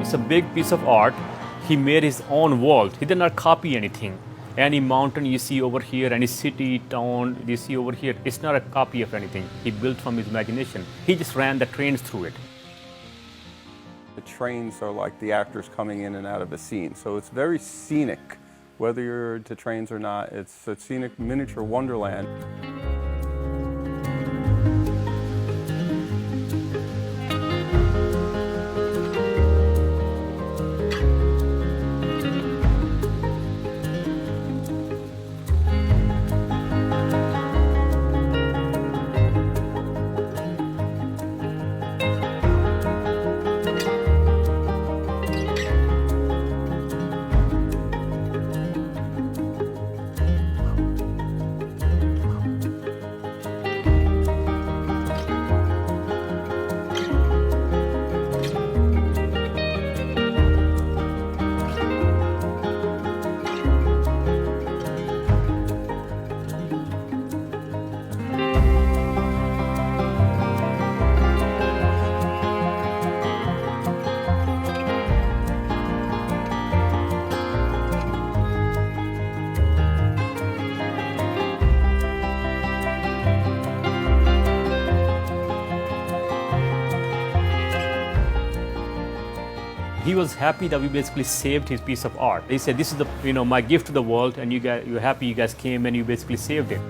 It's a big piece of art. He made his own world. He did not copy anything. Any mountain you see over here, any city, town you see over here, it's not a copy of anything. He built from his imagination. He just ran the trains through it. The trains are like the actors coming in and out of a scene. So it's very scenic. Whether you're into trains or not, it's a scenic miniature wonderland. He was happy that we basically saved his piece of art. He said, "This is my gift to the world, and you're happy you guys came and you basically saved it."